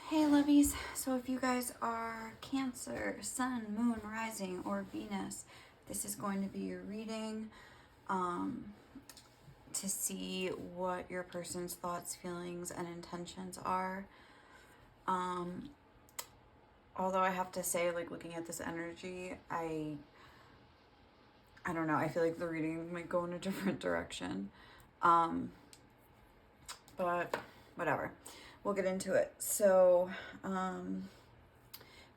Hey lovies, so if you guys are Cancer, Sun, Moon, Rising, or Venus, this is going to be your reading um, to see what your person's thoughts, feelings, and intentions are. Um, Although I have to say, like looking at this energy, I don't know, I feel like the reading might go in a different direction. But whatever. We'll get into it. So,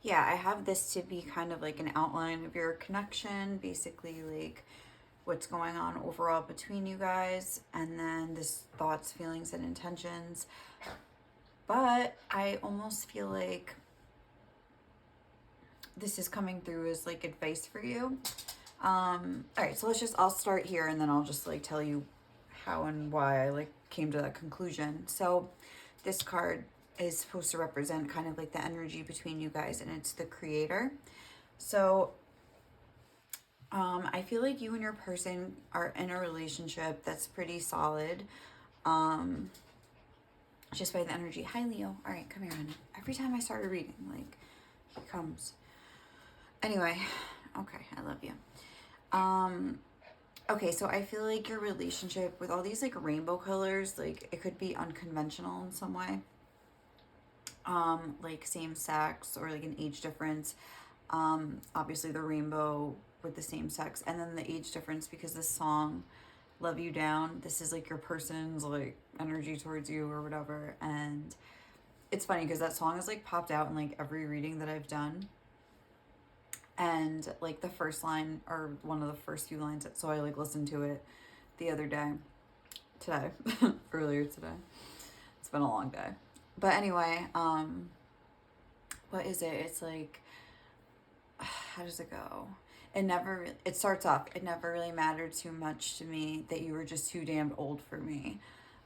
yeah, I have this to be kind of like an outline of your connection, basically like what's going on overall between you guys, and then this thoughts, feelings, and intentions. But I almost feel like this is coming through as like advice for you. All right, so I'll start here and then I'll just like tell you how and why I like came to that conclusion. So this card is supposed to represent kind of like the energy between you guys, and it's the creator. So I feel like you and your person are in a relationship that's pretty solid. Just by the energy. Hi, Leo. All right, come here, honey. Every time I start a reading, like, he comes. Anyway, okay, I love you. Okay, so I feel like your relationship with all these like rainbow colors, like it could be unconventional in some way. Like same sex or like an age difference. Obviously the rainbow with the same sex, and then the age difference, because this song Love You Down, this is like your person's like energy towards you or whatever. And it's funny because that song has like popped out in like every reading that I've done. And like the first line, or one of the first few lines, so I like listened to it the other day, today, earlier today. It's been a long day. But anyway, what is it? It's like, how does it go? It starts off, it never really mattered too much to me that you were just too damned old for me.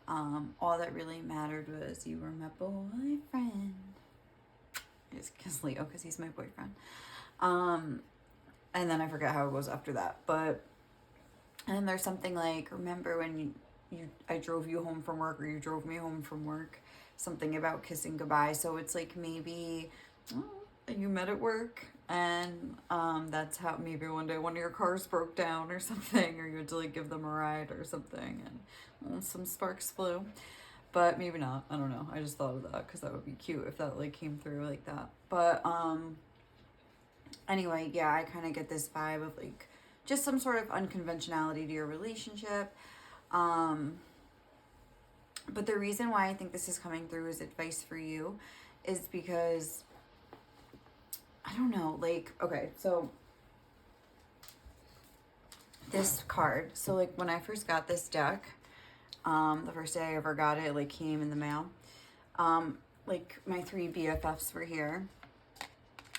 All that really mattered was you were my boyfriend. Just because Leo, because he's my boyfriend. And then I forget how it goes after that. But, and then there's something like, remember when I drove you home from work, or you drove me home from work, something about kissing goodbye. So it's like maybe you met at work, and that's how maybe one day one of your cars broke down or something, or you had to like give them a ride or something, and some sparks flew. But maybe not. I don't know. I just thought of that because that would be cute if that like came through like that. But anyway, yeah, I kind of get this vibe of like just some sort of unconventionality to your relationship. But the reason why I think this is coming through as advice for you is because, I don't know, like, okay, so this card, so like when I first got this deck, the first day I ever got it, like came in the mail, like my 3 BFFs were here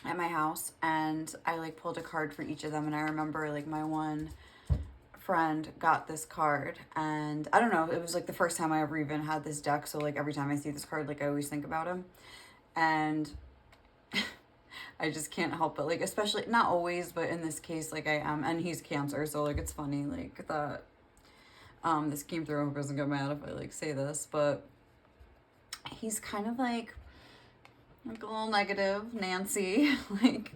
at my house, and I like pulled a card for each of them. And I remember like my one friend got this card, and I don't know, it was like the first time I ever even had this deck, so like every time I see this card, like I always think about him. And I just can't help it, like, especially not always, but in this case, like I am, and he's Cancer, so like it's funny like that this came through. I hope he doesn't get mad if I like say this, but he's kind of like a little negative Nancy. Like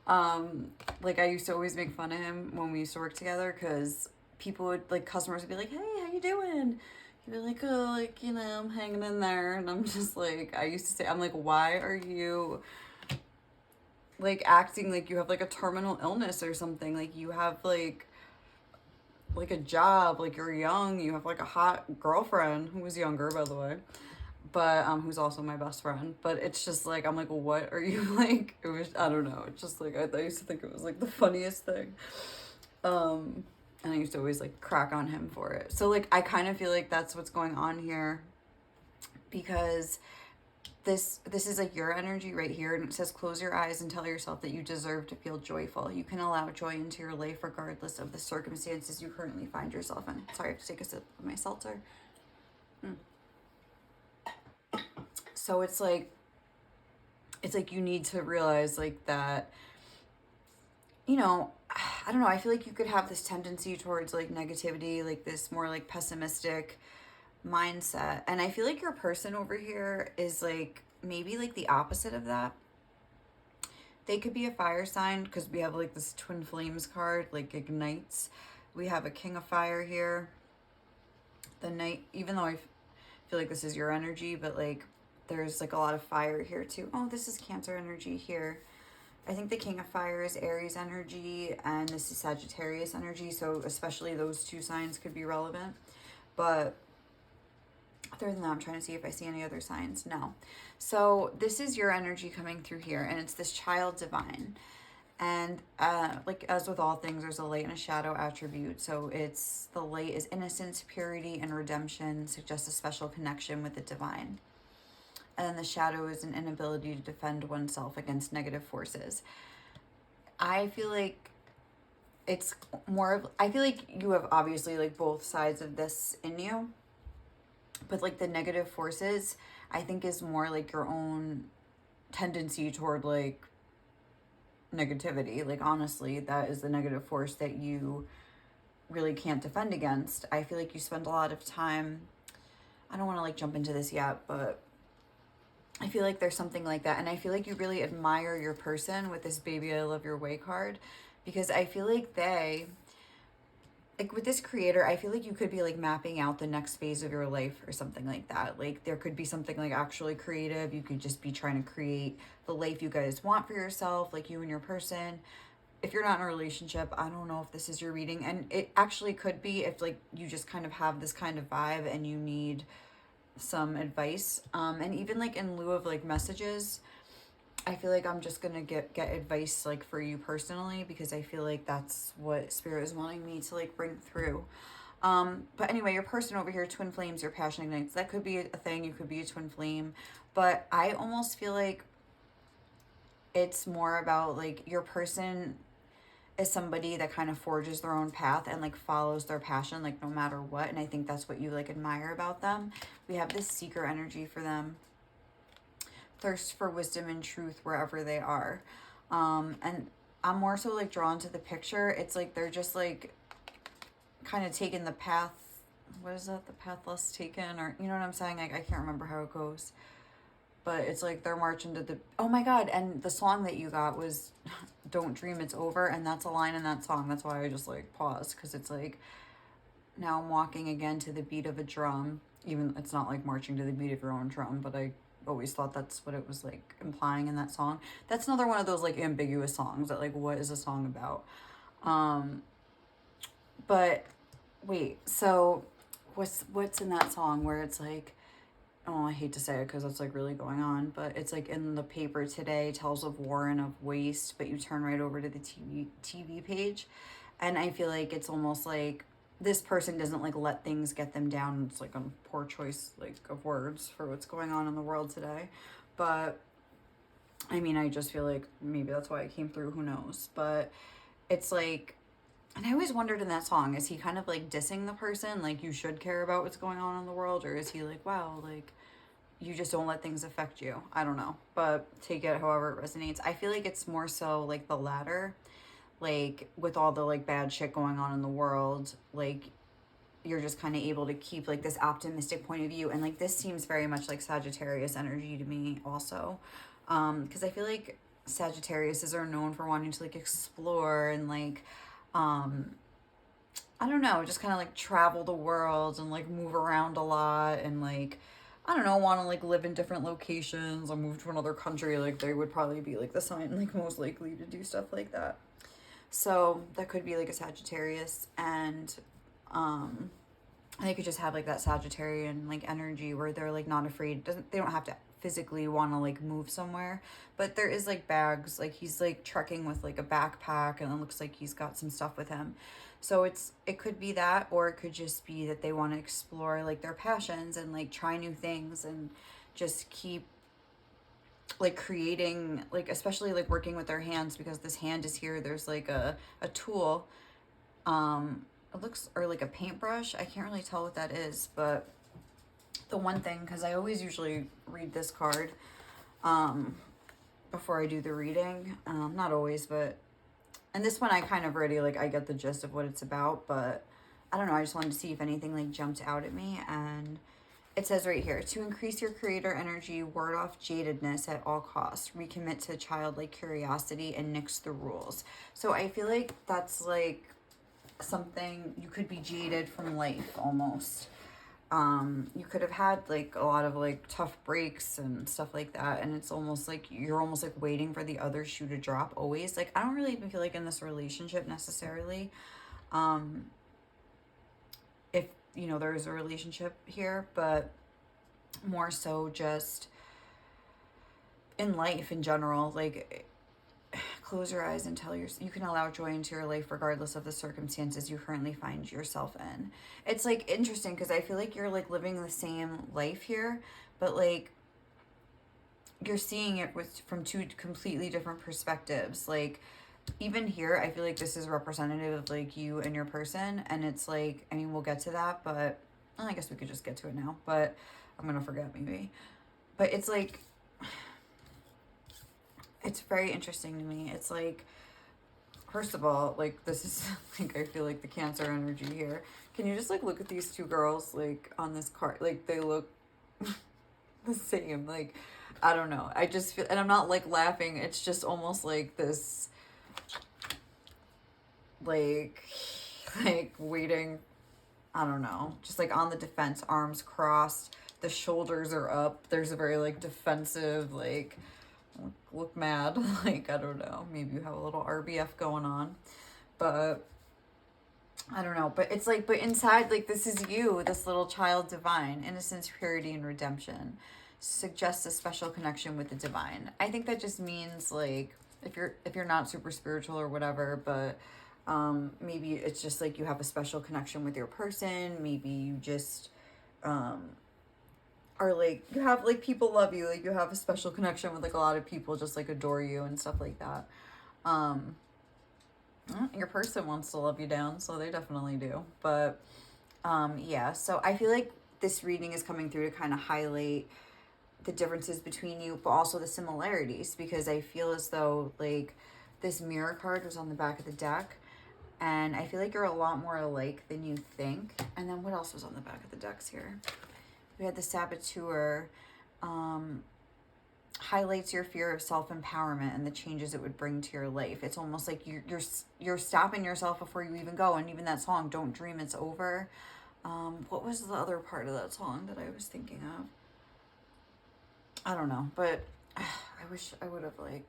I used to always make fun of him when we used to work together, because people would like, customers would be like, hey, how you doing? He'd be like, oh, like, you know, I'm hanging in there. And I'm just like, I used to say, I'm like, why are you like acting like you have like a terminal illness or something? Like you have like a job, like you're young, you have like a hot girlfriend who was younger, by the way, but who's also my best friend. But it's just like, I'm like, what are you like? It was, I don't know, it's just like I used to think it was like the funniest thing. And I used to always like crack on him for it. So like I kind of feel like that's what's going on here, because this is like your energy right here, and it says close your eyes and tell yourself that you deserve to feel joyful. You can allow joy into your life regardless of the circumstances you currently find yourself in. Sorry, I have to take a sip of my seltzer. So it's like you need to realize like that, you know, I don't know, I feel like you could have this tendency towards like negativity, like this more like pessimistic mindset. And I feel like your person over here is like maybe like the opposite of that. They could be a fire sign because we have like this twin flames card, like ignites. We have a king of fire here. The knight, even though I feel like this is your energy, but like there's like a lot of fire here too. Oh, this is Cancer energy here. I think the king of fire is Aries energy and this is Sagittarius energy. So especially those two signs could be relevant. But other than that, I'm trying to see if I see any other signs. No. So this is your energy coming through here, and it's this child divine. And like as with all things, there's a light and a shadow attribute. So it's the light is innocence, purity, and redemption, suggests a special connection with the divine. And then the shadow is an inability to defend oneself against negative forces. I feel like it's more of, I feel like you have obviously like both sides of this in you. But like the negative forces, I think is more like your own tendency toward like negativity. Like honestly, that is the negative force that you really can't defend against. I feel like you spend a lot of time, I don't want to like jump into this yet, but I feel like there's something like that. And I feel like you really admire your person with this baby I love your way card, because I feel like they, like with this creator, I feel like you could be like mapping out the next phase of your life or something like that. Like there could be something like actually creative. You could just be trying to create the life you guys want for yourself, like you and your person. If you're not in a relationship, I don't know if this is your reading. And it actually could be if like you just kind of have this kind of vibe and you need some advice. And even like in lieu of like messages, I feel like I'm just gonna get advice like for you personally, because I feel like that's what spirit is wanting me to like bring through. But anyway, your person over here, twin flames, your passion ignites. That could be a thing. You could be a twin flame, but I almost feel like it's more about like your person is somebody that kind of forges their own path and like follows their passion like no matter what. And I think that's what you like admire about them. We have this seeker energy for them. Thirst for wisdom and truth wherever they are. And I'm more so like drawn to the picture. It's like they're just like kind of taking the path, what is that, the path less taken, or you know what I'm saying? Like I can't remember how it goes, but it's like they're marching to the, oh my god, and the song that you got was Don't Dream It's Over, and that's a line in that song. That's why I just like paused, because it's like, now I'm walking again to the beat of a drum. Even it's not like marching to the beat of your own drum, but I always thought that's what it was like implying in that song. That's another one of those like ambiguous songs that like, what is a song about? But wait, so what's in that song where it's like, oh, I hate to say it because it's like really going on, but it's like in the paper today tells of war and of waste, but you turn right over to the TV page, and I feel like it's almost like this person doesn't like let things get them down. It's like a poor choice like of words for what's going on in the world today, but I mean, I just feel like maybe that's why it came through, who knows. But it's like, and I always wondered in that song, is he kind of like dissing the person, like you should care about what's going on in the world, or is he like, wow, like you just don't let things affect you? I don't know, but take it however it resonates. I feel like it's more so like the latter, like with all the like bad shit going on in the world, like you're just kind of able to keep like this optimistic point of view. And like this seems very much like Sagittarius energy to me also, because I feel like Sagittariuses are known for wanting to like explore and like I don't know, just kind of like travel the world and like move around a lot and like, I don't know, want to like live in different locations or move to another country. Like they would probably be like the sign like most likely to do stuff like that. So that could be like a Sagittarius, and they could just have like that Sagittarian like energy where they're like not afraid. They don't have to physically want to like move somewhere, but there is like bags, like he's like trekking with like a backpack and it looks like he's got some stuff with him. So it could be that, or it could just be that they want to explore like their passions and like try new things and just keep like creating, like especially like working with their hands, because this hand is here. There's like a tool, it looks, or like a paintbrush, I can't really tell what that is. But the one thing, because I always usually read this card before I do the reading, not always, but and this one I kind of already like, I get the gist of what it's about, but I don't know, I just wanted to see if anything like jumped out at me. And it says right here, to increase your creator energy, ward off jadedness at all costs, recommit to childlike curiosity, and nix the rules. So I feel like that's like something, you could be jaded from life almost. You could have had like a lot of like tough breaks and stuff like that, and it's almost like you're almost like waiting for the other shoe to drop always. Like I don't really even feel like in this relationship necessarily, um if you know there's a relationship here, but more so just in life in general, like close your eyes and tell you can allow joy into your life regardless of the circumstances you currently find yourself in. It's like interesting because I feel like you're like living the same life here, but like you're seeing it with from two completely different perspectives. Like even here, I feel like this is representative of like you and your person, and it's like, I mean, we'll get to that, but well, I guess we could just get to it now, but I'm gonna forget maybe. But it's like, it's very interesting to me. It's like, first of all, like this is like I feel like the Cancer energy here. Can you just like look at these two girls like on this card? Like they look the same. Like I don't know. I just feel, and I'm not like laughing. It's just almost like this, like, like waiting. I don't know. Just like on the defense, arms crossed. The shoulders are up. There's a very like defensive, like look mad. Like I don't know. Maybe you have a little RBF going on, but I don't know. But it's like, but inside, like this is you, this little child divine, innocence, purity, and redemption. Suggests a special connection with the divine. I think that just means like if you're not super spiritual or whatever, but maybe it's just like you have a special connection with your person. Maybe you just are like you have like people love you, like you have a special connection with like a lot of people just like adore you and stuff like that. um your person wants to love you down, so they definitely do. But yeah, so I feel like this reading is coming through to kind of highlight the differences between you, but also the similarities, because I feel as though like this mirror card was on the back of the deck, and I feel like you're a lot more alike than you think. And then what else was on the back of the decks here? We had the Saboteur. Highlights your fear of self-empowerment and the changes it would bring to your life. It's almost like you're stopping yourself before you even go. And even that song, Don't Dream It's Over. What was the other part of that song that I was thinking of? I don't know, but I wish I would have like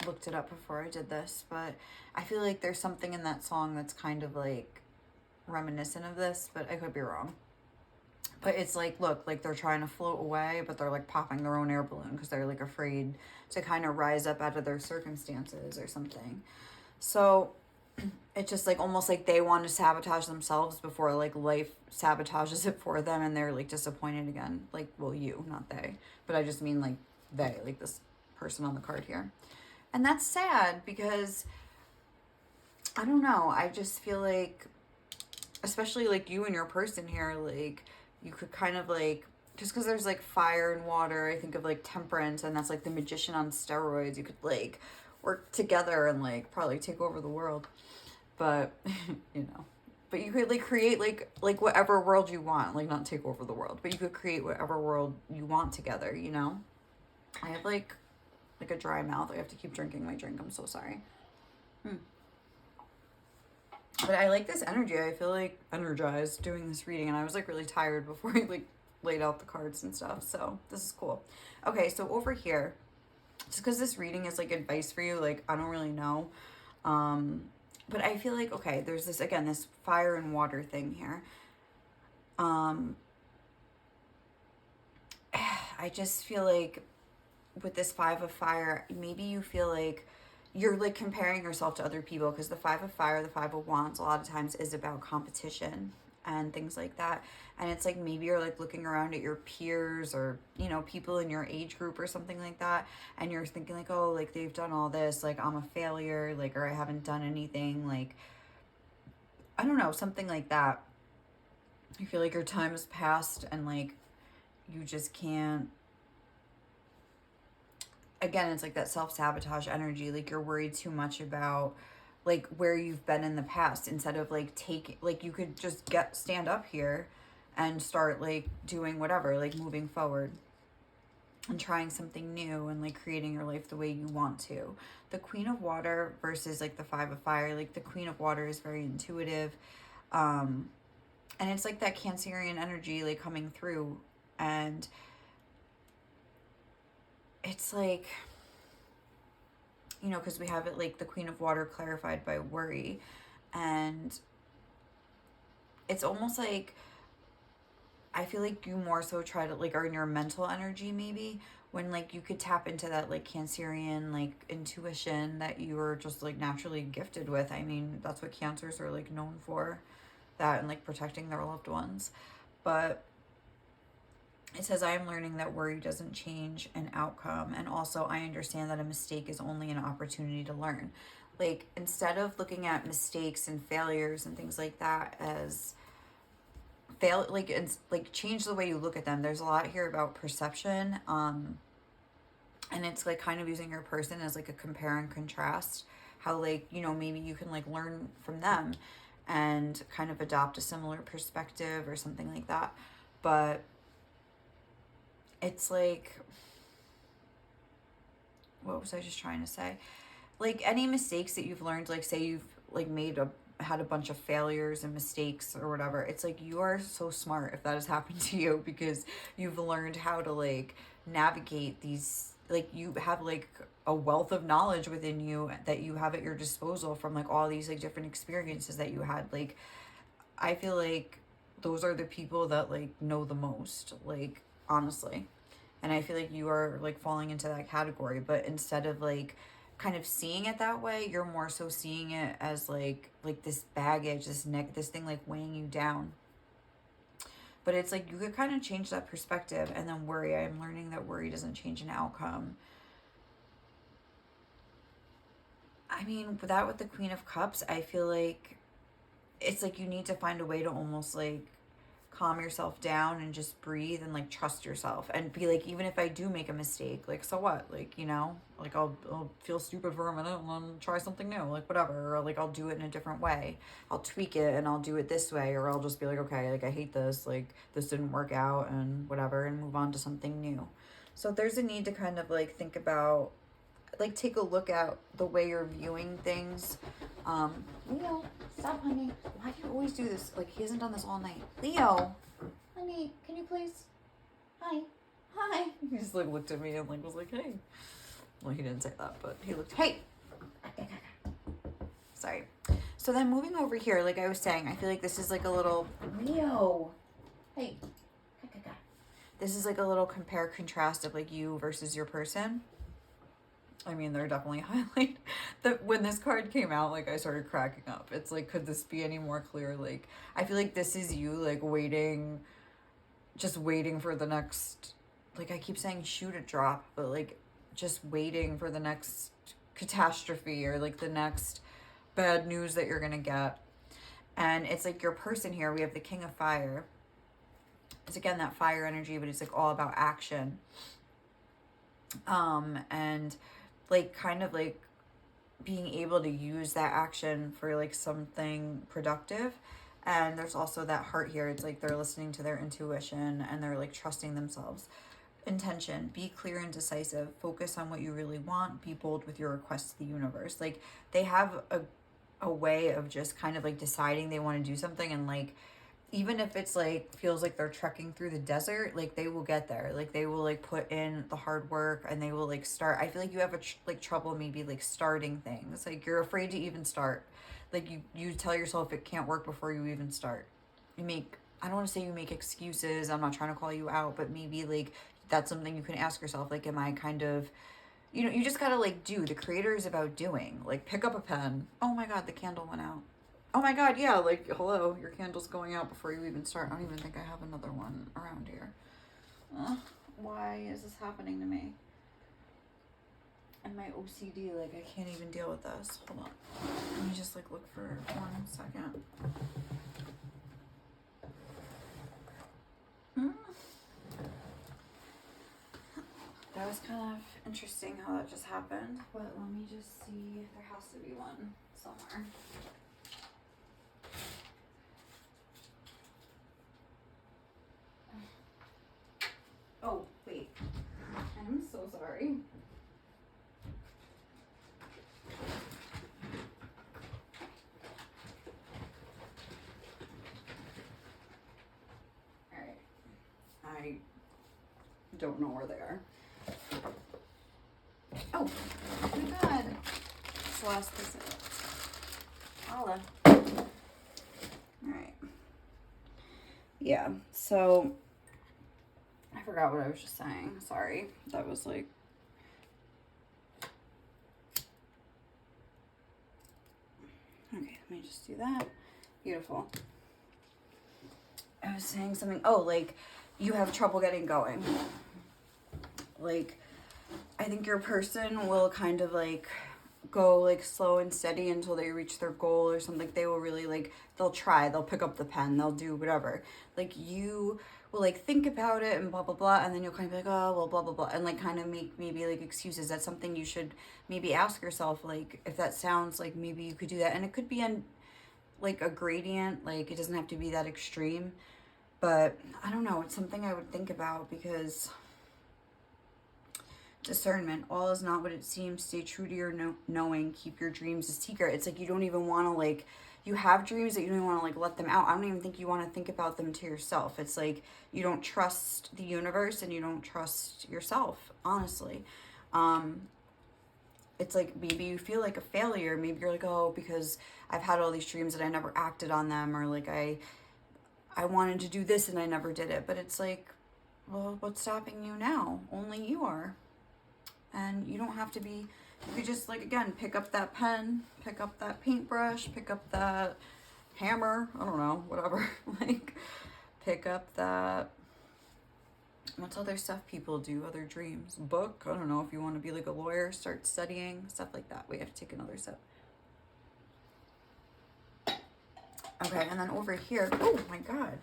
looked it up before I did this, but I feel like there's something in that song that's kind of like reminiscent of this, but I could be wrong. But it's like, look, like they're trying to float away, but they're like popping their own air balloon because they're like afraid to kind of rise up out of their circumstances or something. So it's just like almost like they want to sabotage themselves before like life sabotages it for them, and they're like disappointed again. Like, well, you, not they, but I just mean like they, like this person on the card here. And that's sad because I don't know. I just feel like, especially like you and your person here, like you could kind of like, just because there's like fire and water, I think of like temperance, and that's like the magician on steroids. You could like work together and like probably take over the world. But you know, but you could like create like whatever world you want, like not take over the world, but you could create whatever world you want together, you know. I have like a dry mouth. I have to keep drinking my drink. I'm so sorry. But I like this energy. I feel like energized doing this reading, and I was like really tired before I like laid out the cards and stuff. So this is cool. Okay, so over here, just because this reading is like advice for you, like I don't really know. But I feel like, okay, there's this, again, this fire and water thing here. I just feel like with this Five of Fire, maybe you feel like you're like comparing yourself to other people, because the Five of Fire, the Five of Wands, a lot of times is about competition and things like that. And it's like maybe you're like looking around at your peers or, you know, people in your age group or something like that, and you're thinking like, oh, like they've done all this, like I'm a failure, like, or I haven't done anything, like I don't know, something like that. You feel like your time has passed and like you just can't, again, it's like that self-sabotage energy. Like you're worried too much about like where you've been in the past, instead of like take, like you could just stand up here and start like doing whatever, like moving forward and trying something new and like creating your life the way you want to. The Queen of Water versus like the Five of Fire, like the Queen of Water is very intuitive. And it's like that Cancerian energy like coming through, and it's like, you know, because we have it like the Queen of Water clarified by worry, and it's almost like I feel like you more so try to like are in your mental energy maybe, when like you could tap into that like Cancerian like intuition that you are just like naturally gifted with. I mean, that's what Cancers are like known for, that and like protecting their loved ones. But it says, I am learning that worry doesn't change an outcome. And also, I understand that a mistake is only an opportunity to learn. Like, instead of looking at mistakes and failures and things like that as like change the way you look at them. There's a lot here about perception. And it's like kind of using your person as like a compare and contrast. How like, you know, maybe you can like learn from them and kind of adopt a similar perspective or something like that. But it's like, what was I just trying to say? Like any mistakes that you've learned, like say you've like had a bunch of failures and mistakes or whatever, it's like you are so smart if that has happened to you, because you've learned how to like navigate these, like you have like a wealth of knowledge within you that you have at your disposal from like all these like different experiences that you had. Like I feel like those are the people that like know the most, like honestly. And I feel like you are like falling into that category, but instead of like kind of seeing it that way, you're more so seeing it as like this baggage, this thing like weighing you down. But it's like you could kind of change that perspective. And then worry, I'm learning that worry doesn't change an outcome. I mean, with the Queen of Cups, I feel like it's like you need to find a way to almost like calm yourself down and just breathe and like trust yourself and be like, even if I do make a mistake, like so what, like, you know, like I'll feel stupid for a minute and then try something new, like whatever, or like I'll do it in a different way, I'll tweak it and I'll do it this way, or I'll just be like, okay, like I hate this, like this didn't work out and whatever, and move on to something new. So there's a need to kind of like think about, like take a look at the way you're viewing things. Leo, stop, honey. Why do you always do this? Like he hasn't done this all night. Leo, honey, can you please? Hi, hi. He just like looked at me and like was like, hey. Well, he didn't say that, but he looked. Hey. Sorry. So then moving over here, like I was saying, I feel like this is like a little Leo. Hey. This is like a little compare contrast of like you versus your person. I mean, they're definitely highlight that when this card came out, like I started cracking up. It's like, could this be any more clear? Like, I feel like this is you like waiting, just waiting for the next, like I keep saying shoot a drop, but like just waiting for the next catastrophe or like the next bad news that you're gonna get. And it's like your person here, we have the King of Fire. It's again that fire energy, but it's like all about action. And like kind of like being able to use that action for like something productive. And there's also that heart here. It's like they're listening to their intuition and they're like trusting themselves. Intention, be clear and decisive, focus on what you really want, be bold with your requests to the universe. Like they have a way of just kind of like deciding they want to do something, and like even if it's like feels like they're trekking through the desert, like they will get there. Like they will like put in the hard work and they will like start. I feel like you have like trouble maybe like starting things. Like you're afraid to even start. Like you tell yourself it can't work before you even start. I don't want to say you make excuses. I'm not trying to call you out, but maybe like that's something you can ask yourself. Like, am I kind of, you know, you just gotta like do. The creator is about doing. Like pick up a pen. Oh my God, the candle went out. Oh my God, yeah, like, hello, your candle's going out before you even start. I don't even think I have another one around here. Why is this happening to me? And my OCD, like, I can't even deal with this. Hold on. Let me just, like, look for 1 second. That was kind of interesting how that just happened. But let me just see. There has to be one somewhere. Sorry. Alright. I don't know where they are. Oh my god. It's the last piece of it. Holla. Alright. Yeah, so I forgot what I was just saying. Sorry. That was like... Okay, let me just do that. Beautiful. I was saying something. Oh, like, you have trouble getting going. Like, I think your person will kind of like go like slow and steady until they reach their goal or something. They will really like, they'll try, they'll pick up the pen, they'll do whatever. Like, you will like think about it and blah blah blah, and then you'll kind of be like, oh well, blah blah blah, and like kind of make maybe like excuses. That's something you should maybe ask yourself, like, if that sounds like maybe you could do that. And it could be in like a gradient, like it doesn't have to be that extreme, but I don't know, it's something I would think about, because discernment, all is not what it seems, stay true to your knowing, keep your dreams a secret. It's like you don't even want to like, you have dreams that you don't even want to like let them out. I don't even think you want to think about them to yourself. It's like you don't trust the universe and you don't trust yourself, honestly. It's like maybe you feel like a failure. Maybe you're like, oh, because I've had all these dreams and I never acted on them, or like I wanted to do this and I never did it. But it's like, well, what's stopping you now? Only you are. And you don't have to be, you could just like, again, pick up that pen, pick up that paintbrush, pick up that hammer, I don't know, whatever. Like, pick up that, what's other stuff people do, other dreams, book, I don't know, if you want to be like a lawyer, start studying, stuff like that. We have to take another sip. Okay, and then over here, oh my god,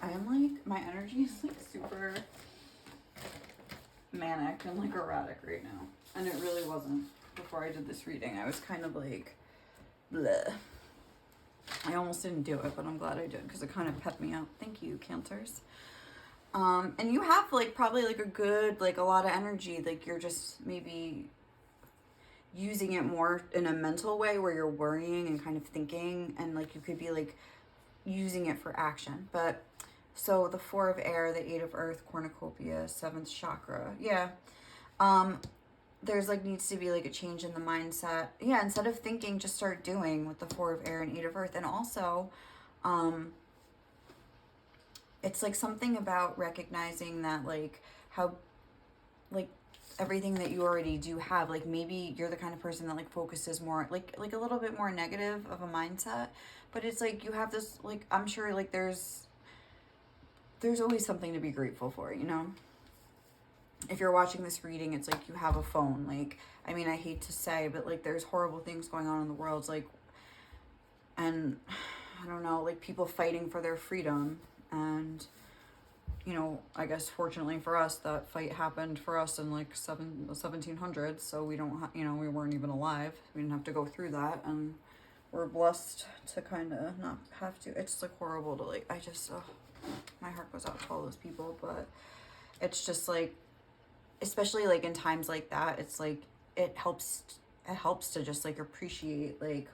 I am like, my energy is like super manic and like erratic right now, and it really wasn't before I did this reading. I was kind of like bleh. I almost didn't do it, but I'm glad I did, because it kind of pepped me up. Thank you, Cancers. And you have like probably like a good, like a lot of energy, like you're just maybe using it more in a mental way where you're worrying and kind of thinking, and like you could be like using it for action. But so the 4 of air, the 8 of earth, cornucopia, 7th chakra. Yeah. There's like needs to be like a change in the mindset. Yeah. Instead of thinking, just start doing with the 4 of air and 8 of earth. And also, it's like something about recognizing that like how, like everything that you already do have, like maybe you're the kind of person that like focuses more, like a little bit more negative of a mindset, but it's like you have this, like, I'm sure like there's always something to be grateful for, you know? If you're watching this reading, it's like you have a phone. Like, I mean, I hate to say, but like there's horrible things going on in the world, like, and I don't know, like people fighting for their freedom. And, you know, I guess fortunately for us, that fight happened for us in like the 1700s. So we don't, you know, we weren't even alive. We didn't have to go through that. And we're blessed to kind of not have to. It's like horrible to like, I just, my heart goes out to all those people. But it's just like, especially like in times like that, it's like it helps to just like appreciate like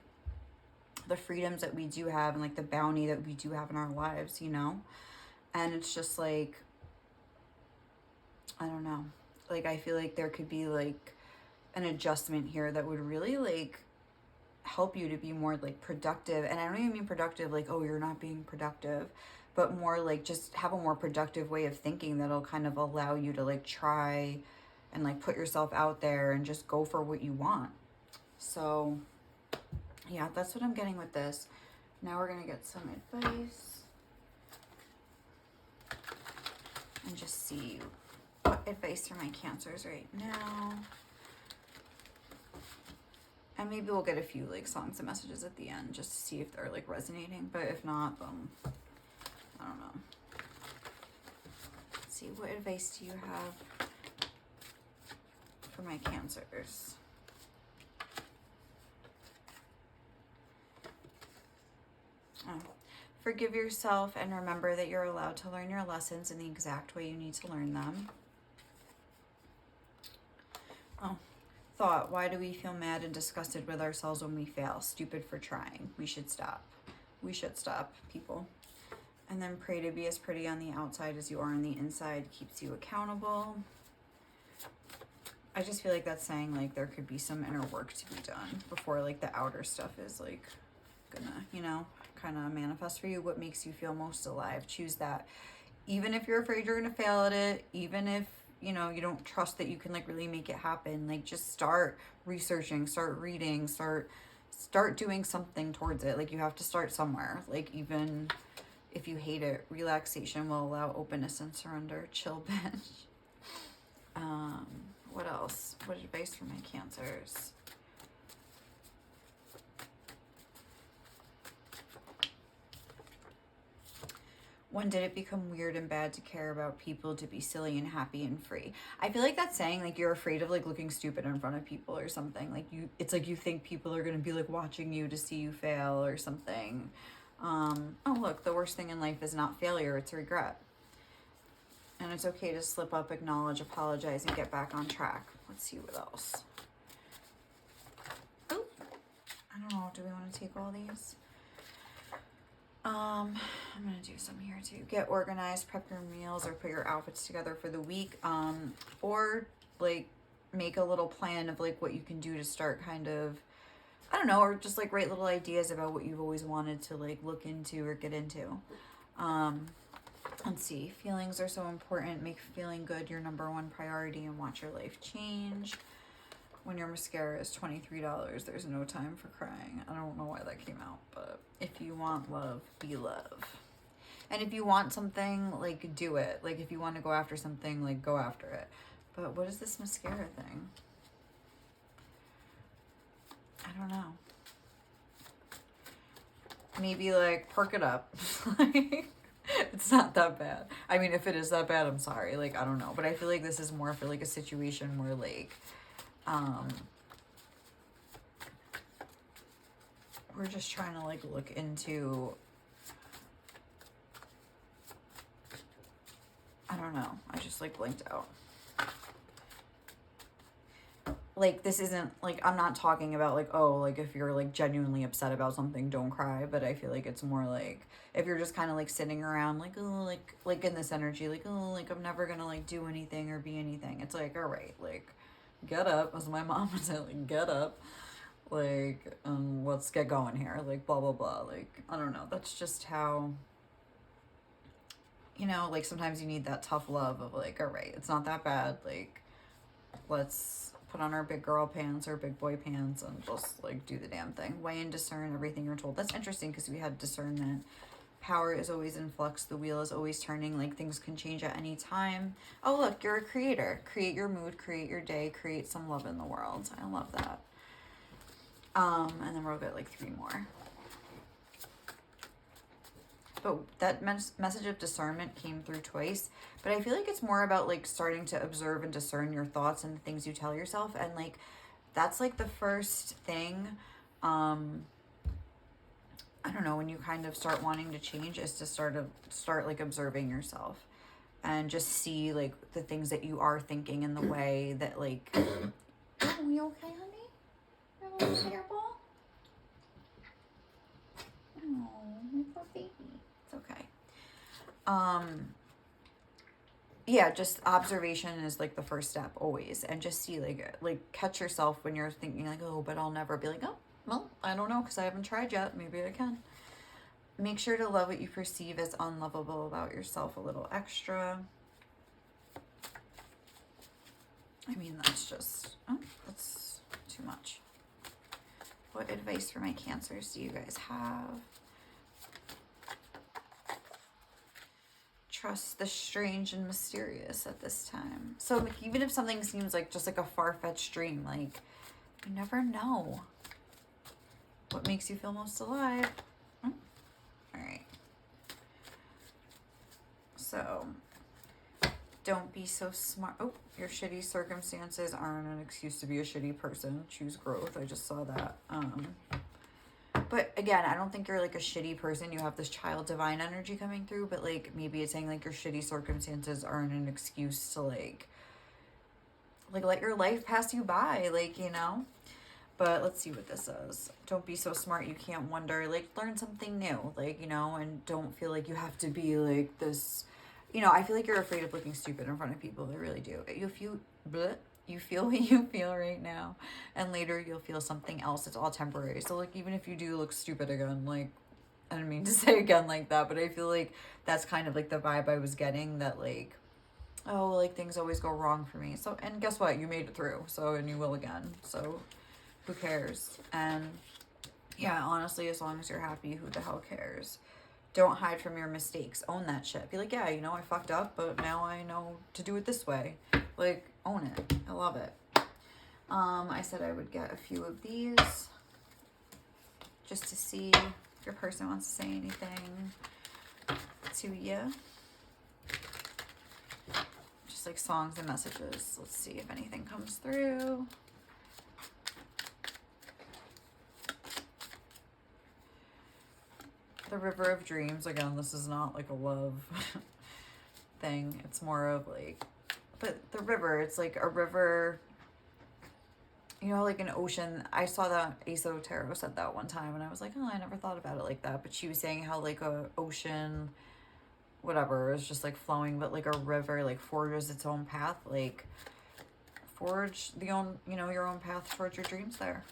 the freedoms that we do have and like the bounty that we do have in our lives, you know? And it's just like, I don't know, like I feel like there could be like an adjustment here that would really like help you to be more like productive. And I don't even mean productive like, oh, you're not being productive, but more like just have a more productive way of thinking that'll kind of allow you to like try and like put yourself out there and just go for what you want. So yeah, that's what I'm getting with this. Now we're gonna get some advice and just see what advice for my Cancers right now. And maybe we'll get a few like songs and messages at the end just to see if they're like resonating. But if not, I don't know. Let's see, what advice do you have for my Cancers? Oh. Forgive yourself and remember that you're allowed to learn your lessons in the exact way you need to learn them. Oh, thought, why do we feel mad and disgusted with ourselves when we fail? Stupid for trying. We should stop. We should stop, people. And then pray to be as pretty on the outside as you are on the inside. Keeps you accountable. I just feel like that's saying like there could be some inner work to be done before like the outer stuff is like gonna, you know, kind of manifest for you. What makes you feel most alive? Choose that. Even if you're afraid you're gonna fail at it, even if, you know, you don't trust that you can like really make it happen, like just start researching, start reading, start doing something towards it. Like you have to start somewhere. Like even if you hate it, relaxation will allow openness and surrender. Chill bench. What else? What advice for my Cancers? When did it become weird and bad to care about people, to be silly and happy and free? I feel like that's saying like you're afraid of like looking stupid in front of people or something. Like it's like you think people are gonna be like watching you to see you fail or something. Oh look, the worst thing in life is not failure, it's regret. And it's okay to slip up, acknowledge, apologize, and get back on track. Let's see what else. Oh, I don't know. Do we want to take all these? I'm gonna do some here too. Get organized, prep your meals, or put your outfits together for the week. Or like make a little plan of like what you can do to start kind of, I don't know, or just like write little ideas about what you've always wanted to like look into or get into. Let's see. Feelings are so important. Make feeling good your number one priority and watch your life change. When your mascara is $23, there's no time for crying. I don't know why that came out, but if you want love, be love. And if you want something, like, do it. Like, if you want to go after something, like, go after it. But what is this mascara thing? I don't know. Maybe, like, perk it up. It's not that bad. I mean, if it is that bad, I'm sorry. Like, I don't know. But I feel like this is more for, like, a situation where, like, we're just trying to, like, look into, I don't know. I just, like, blinked out. Like, this isn't, like, I'm not talking about, like, oh, like, if you're, like, genuinely upset about something, don't cry. But I feel like it's more, like, if you're just kind of, like, sitting around, like, oh, like, in this energy, like, oh, like, I'm never gonna, like, do anything or be anything. It's like, all right, like, get up, as my mom would say, like, get up. Like, let's get going here. Like, blah, blah, blah. Like, I don't know. That's just how, you know, like, sometimes you need that tough love of, like, all right, it's not that bad. Like, let's put on our big girl pants or big boy pants and just like do the damn thing. Weigh and discern everything you're told. That's interesting because we had discernment. Power is always in flux. The wheel is always turning. Like things can change at any time. Oh, look, you're a creator. Create your mood, create your day, create some love in the world. I love that. And then we'll get like 3 more. But that message of discernment came through twice. But I feel like it's more about like starting to observe and discern your thoughts and the things you tell yourself. And like, that's like the first thing, I don't know, when you kind of start wanting to change is to start like observing yourself and just see like the things that you are thinking in the way that like, oh, you okay, honey? You're a little hairball? Oh, my poor baby. It's okay. Yeah, just observation is like the first step always, and just see like catch yourself when you're thinking like, oh, but I'll never, be like, oh, well, I don't know because I haven't tried yet, maybe I can. Make sure to love what you perceive as unlovable about yourself a little extra. I mean, that's too much. What advice for my Cancers do you guys have? Trust the strange and mysterious at this time. So like, even if something seems like just like a far-fetched dream, like you never know. What makes you feel most alive? All right. So don't be so smart. Oh, your shitty circumstances aren't an excuse to be a shitty person. Choose growth. I just saw that. But again, I don't think you're like a shitty person. You have this child divine energy coming through, but like maybe it's saying like your shitty circumstances aren't an excuse to like like let your life pass you by, like, you know. But let's see what this says. Don't be so smart you can't wonder. Like, learn something new, like, you know, and don't feel like you have to be like this. You know, I feel like you're afraid of looking stupid in front of people. I really do. If you, bleh, you feel what you feel right now, and later you'll feel something else. It's all temporary. So, like, even if you do look stupid again, like, I didn't mean to say again like that, but I feel like that's kind of like the vibe I was getting, that, like, oh, like, things always go wrong for me. So, and guess what? You made it through. So, and you will again. So, who cares? And yeah, honestly, as long as you're happy, who the hell cares? Don't hide from your mistakes. Own that shit. Be like, yeah, you know, I fucked up, but now I know to do it this way. Like, own it. I love it. I said I would get a few of these just to see if your person wants to say anything to you. Just like songs and messages. Let's see if anything comes through. The River of Dreams. Again, this is not like a love thing. It's more of like, but the river, it's like a river, you know, like an ocean. I saw that Ace Tarot said that one time, and I was like, oh, I never thought about it like that. But she was saying how like a ocean, whatever, is just like flowing, but like a river like forges its own path. Like, forge the own, you know, your own path towards your dreams there.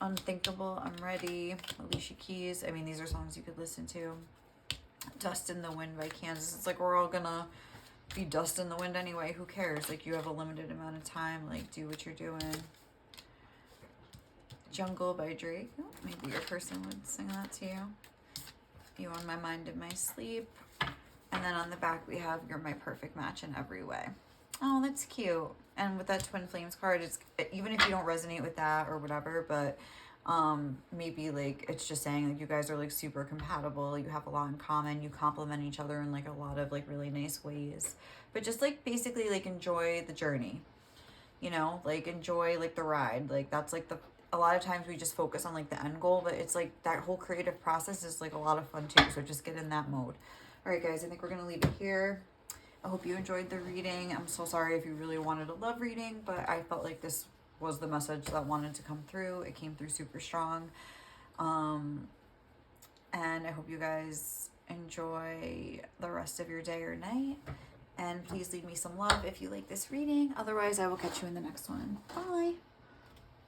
Unthinkable, I'm Ready, Alicia Keys. I mean, these are songs you could listen to. Dust in the Wind by Kansas. It's like we're all gonna be dust in the wind anyway. Who cares? Like, you have a limited amount of time. Like, do what you're doing. Jungle by Drake. Oh, maybe your person would sing that to you. You on my mind in my sleep. And then on the back we have You're My Perfect Match in Every Way. Oh, that's cute. And with that Twin Flames card, it's, even if you don't resonate with that or whatever, but maybe like it's just saying like you guys are like super compatible, you have a lot in common, you complement each other in like a lot of like really nice ways. But just like basically like enjoy the journey. You know, like enjoy like the ride. Like that's like the, a lot of times we just focus on like the end goal, but it's like that whole creative process is like a lot of fun too. So just get in that mode. All right, guys, I think we're gonna leave it here. I hope you enjoyed the reading. I'm so sorry if you really wanted a love reading, but I felt like this was the message that wanted to come through. It came through super strong. And I hope you guys enjoy the rest of your day or night. And please leave me some love if you like this reading. Otherwise, I will catch you in the next one. Bye.